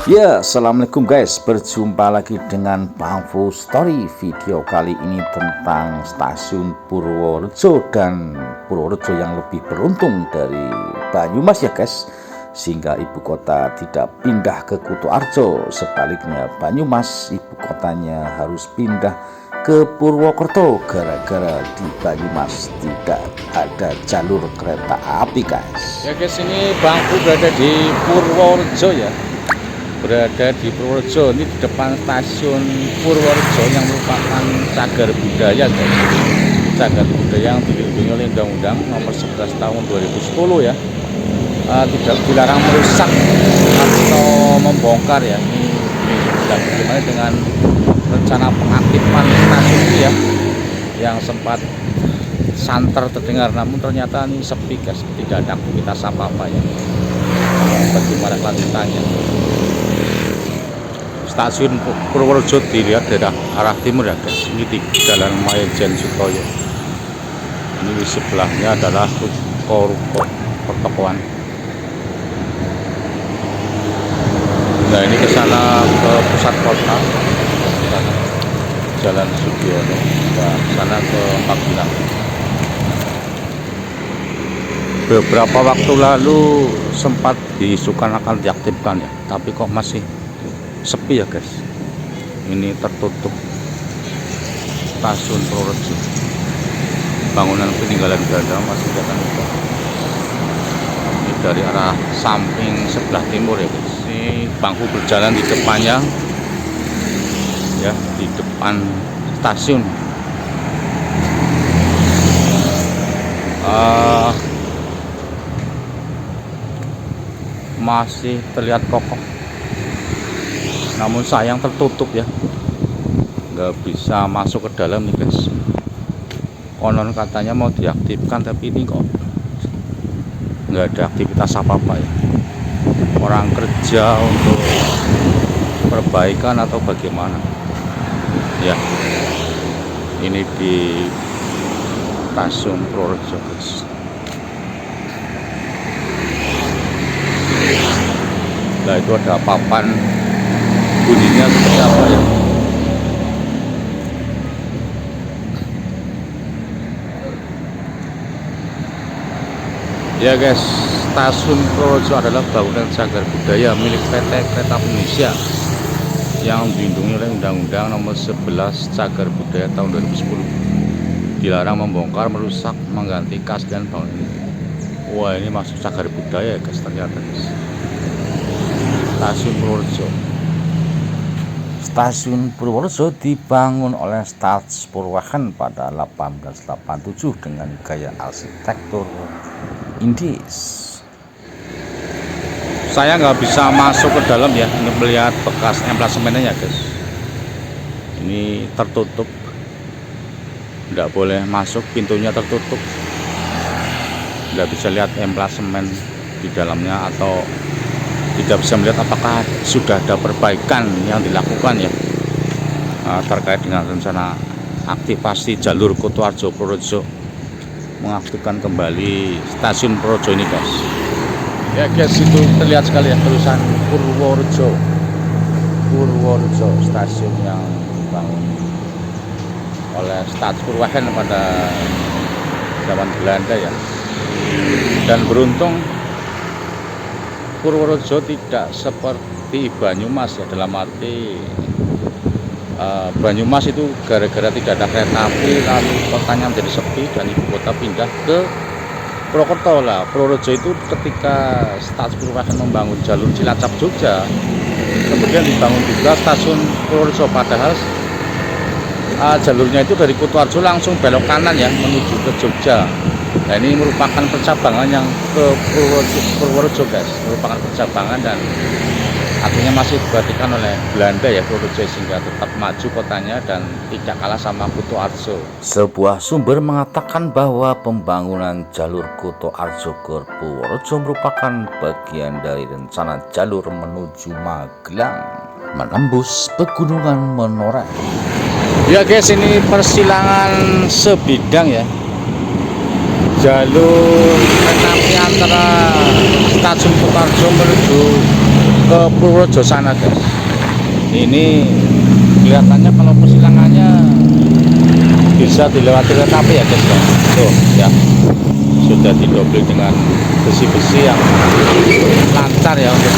Ya, assalamualaikum guys. Berjumpa lagi dengan Bang Fu Story. Video kali ini tentang stasiun Purworejo dan Purworejo yang lebih beruntung dari Banyumas ya guys, sehingga ibu kota tidak pindah ke Kutoarjo. Sebaliknya Banyumas ibu kotanya harus pindah ke Purwokerto gara-gara di Banyumas tidak ada jalur kereta api guys. Ya guys, ini Bang Fu berada di Purworejo ya. Berada di Purworejo, ini di depan stasiun Purworejo yang merupakan cagar budaya guys. Cagar budaya yang dilindungi oleh Undang-Undang Nomor 11 Tahun 2010 ya. Tidak dilarang merusak atau membongkar ya. Ini bagaimana dengan rencana pengaktifan stasiun ini ya, yang sempat santer terdengar, namun ternyata ini sepi guys, tidak ada aktivitas apa-apa ya. Bagaimana kelanjutannya? Stasiun Purworejo dilihat dari arah timur ya guys. Ini di Jalan Majen Sutoyo. Ini di sebelahnya adalah ruko pertokoan. Nah, ini ke sana ke pusat kota, Jalan Sugiono, dan sana ke Magelang. Beberapa waktu lalu sempat diisukan akan diaktifkan ya, tapi kok masih sepi ya guys. Ini tertutup stasiun Purworejo. Bangunan peninggalan Belanda masih kelihatan utuh. Ini dari arah samping sebelah timur ya guys. Ini bangku berjalan di depannya ya, di depan stasiun. Masih terlihat kokoh, namun sayang tertutup ya, nggak bisa masuk ke dalam nih guys. Konon katanya mau diaktifkan, tapi ini kok nggak ada aktivitas apa-apa ya. Orang kerja untuk perbaikan atau bagaimana ya. Ini di stasiun Purworejo guys. Nah, itu ada papan, bunyinya seperti apa ya. Ya guys, stasiun Purworejo adalah bangunan cagar budaya milik PT Kereta Api Indonesia yang dilindungi oleh Undang-Undang Nomor 11 Cagar Budaya tahun 2010. Dilarang membongkar, merusak, mengganti keaslian bangunan ini. Wah, ini masuk cagar budaya guys ternyata guys. Stasiun Purworejo. Stasiun Purworejo dibangun oleh Staatspoorwagen pada 1887 dengan gaya arsitektur Inggris. Saya nggak bisa masuk ke dalam ya untuk melihat bekas emplasemennya ya guys. Ini tertutup, nggak boleh masuk, pintunya tertutup. Nggak bisa lihat emplasemen di dalamnya, atau tidak bisa melihat apakah sudah ada perbaikan yang dilakukan ya terkait dengan rencana aktivasi jalur Kutoarjo Purworejo, mengaktifkan kembali stasiun Purworejo ini guys. Ya guys, itu terlihat sekali ya tulisan Purworejo. Purworejo, stasiun yang dibangun oleh Staatspoorwagen pada zaman Belanda ya. Dan beruntung Purworejo tidak seperti Banyumas ya, dalam arti Banyumas itu gara-gara tidak ada kereta api lalu kotanya menjadi sepi dan ibu kota pindah ke Purwokerto lah. Purworejo itu ketika Staatspoorwagen membangun jalur Cilacap Jogja, kemudian dibangun juga stasiun Purworejo, padahal jalurnya itu dari Kutoarjo langsung belok kanan ya menuju ke Jogja. Nah, ini merupakan percabangan yang ke Purworejo guys, merupakan percabangan dan artinya masih diperhatikan oleh Belanda ya Purworejo, sehingga tetap maju kotanya dan tidak kalah sama Kutoarjo. Sebuah sumber mengatakan bahwa pembangunan jalur Kutoarjo ke Purworejo merupakan bagian dari rencana jalur menuju Magelang menembus pegunungan Menoreh. Ya guys, ini persilangan sebidang ya, jalur kereta api antara stasiun Kutoarjo menuju ke Purworejo sana guys. Ini kelihatannya kalau persilangannya bisa dilewati kereta api ya guys ya. Tuh ya, sudah didobel dengan besi-besi yang lancar ya untuk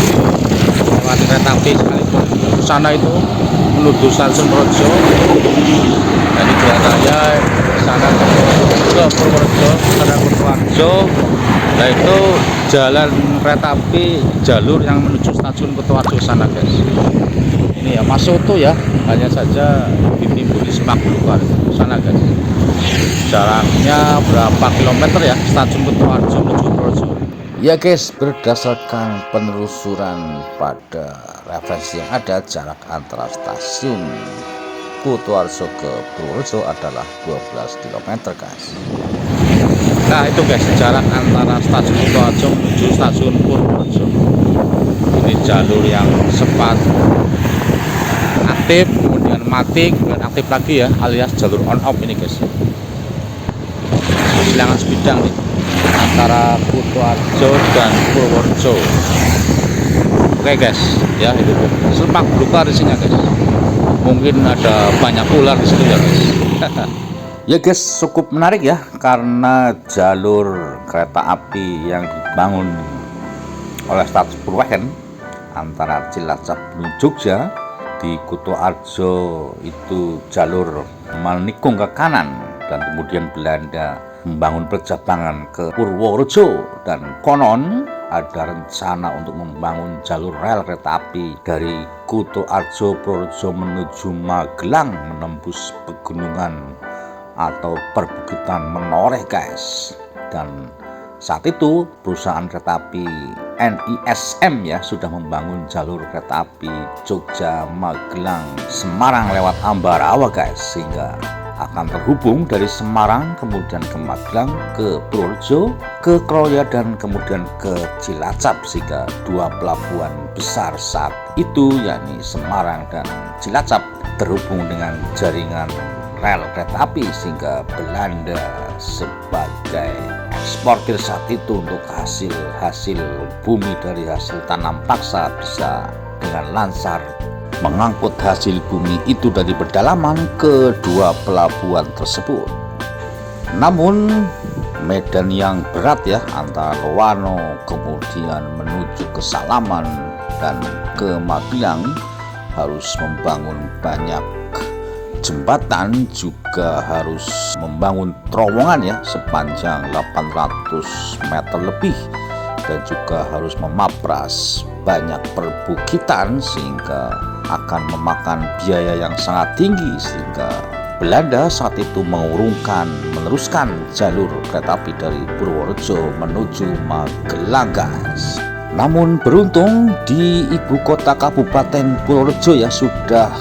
melewati kereta api, sekalipun sana itu menuju stasiun Purworejo. Jadi kelihatannya sana ke Purworejo, sana Purworejo. Nah itu jalan kereta api jalur yang menuju stasiun Kutoarjo sana guys. Ini ya Mas Soto ya, hanya saja ditimbuli semak belukar sana guys. Jaraknya berapa kilometer ya stasiun Kutoarjo menuju Purworejo? Ya guys, berdasarkan penelusuran pada referensi yang ada, jarak antara stasiun Kutoarjo ke Purworejo adalah 12 km guys. Nah itu guys, jarak antara stasiun Kutoarjo menuju stasiun Purworejo. Ini jalur yang sempat aktif, kemudian mati, kemudian aktif lagi ya, alias jalur on off ini guys. Silangan sebidang nih antara Kutoarjo dan Purworejo. Oke guys, ya itu semak belukar isinya guys. Mungkin ada banyak ular di situ ya guys. Ya guys, cukup menarik ya, karena jalur kereta api yang dibangun oleh stasiun Purweken antara Cilacap menuju Jogja, di Kutoarjo itu jalur menikung ke kanan, dan kemudian Belanda membangun percabangan ke Purworejo, dan konon ada rencana untuk membangun jalur rel kereta api dari Kutoarjo Purworejo menuju Magelang menembus pegunungan atau perbukitan Menoreh guys. Dan saat itu perusahaan kereta api NISM ya sudah membangun jalur kereta api Jogja, Magelang, Semarang lewat Ambarawa guys, sehingga akan terhubung dari Semarang kemudian ke Magelang, ke Purworejo, ke Kroya, dan kemudian ke Cilacap, sehingga dua pelabuhan besar saat itu yakni Semarang dan Cilacap terhubung dengan jaringan rel kereta api, sehingga Belanda sebagai eksportir saat itu untuk hasil bumi dari hasil tanam paksa bisa dengan lancar mengangkut hasil bumi itu dari pedalaman ke dua pelabuhan tersebut. Namun medan yang berat ya, antara Loano kemudian menuju ke Salaman dan ke Magelang harus membangun banyak jembatan, juga harus membangun terowongan ya sepanjang 800 meter lebih, dan juga harus memapras banyak perbukitan, sehingga akan memakan biaya yang sangat tinggi, sehingga Belanda saat itu meneruskan jalur kereta api dari Purworejo menuju Magelang guys. Namun beruntung di ibu kota Kabupaten Purworejo ya sudah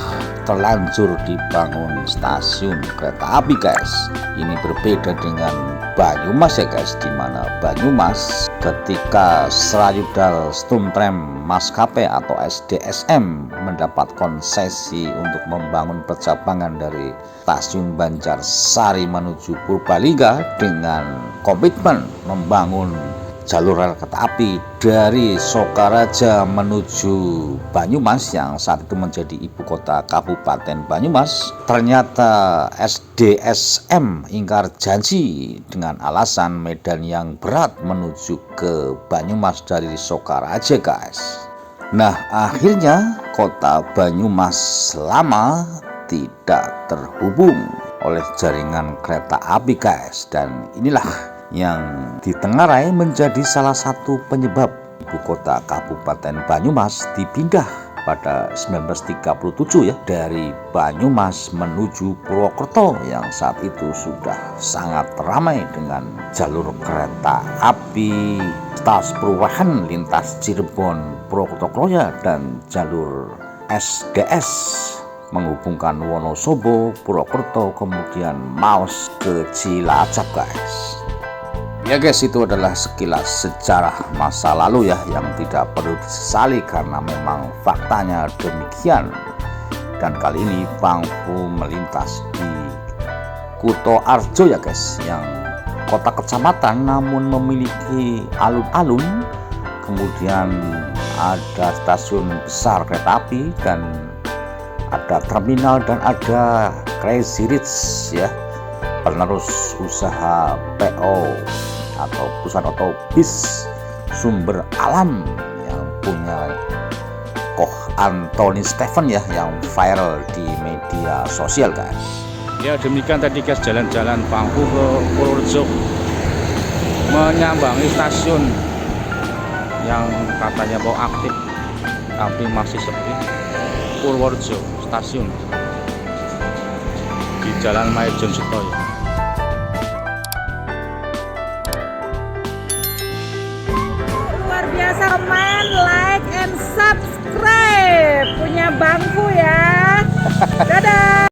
terlanjur dibangun stasiun kereta api guys. Ini berbeda dengan Banyumas ya guys, di mana Banyumas ketika Srayudal Stumtram Maskapai atau SDSM mendapat konsesi untuk membangun percabangan dari stasiun Banjarsari menuju Purbalingga dengan komitmen membangun jalur rel kereta api dari Sokaraja menuju Banyumas yang saat itu menjadi ibu kota Kabupaten Banyumas. Ternyata SDSM ingkar janji dengan alasan medan yang berat menuju ke Banyumas dari Sokaraja guys. Nah akhirnya kota Banyumas lama tidak terhubung oleh jaringan kereta api guys, dan inilah yang ditengarai menjadi salah satu penyebab ibu kota Kabupaten Banyumas dipindah pada 1937 ya, dari Banyumas menuju Purwokerto yang saat itu sudah sangat ramai dengan jalur kereta api stasiun Purweken lintas Cirebon, Purwokerto, Kroya, dan jalur SDS menghubungkan Wonosobo, Purwokerto, kemudian Maus ke Cilacap guys. Ya guys, itu adalah sekilas sejarah masa lalu ya, yang tidak perlu disesali karena memang faktanya demikian. Dan kali ini Pangfu melintas di Kutoarjo ya guys, yang kota kecamatan namun memiliki alun-alun, kemudian ada stasiun besar kereta api, dan ada terminal, dan ada Crazy Rich ya, penerus usaha PO atau perusahaan otobus sumber alam yang punya Koh Anthony Stephen ya, yang viral di media sosial guys. Ya demikian tadi guys, jalan-jalan Pangfu ke Purworejo, menyambangi stasiun yang katanya mau aktif tapi masih sepi. Purworejo stasiun di Jalan Maijen Sutoyo. Luar biasa, komen, like, and subscribe punya Bangfu ya. Dadah.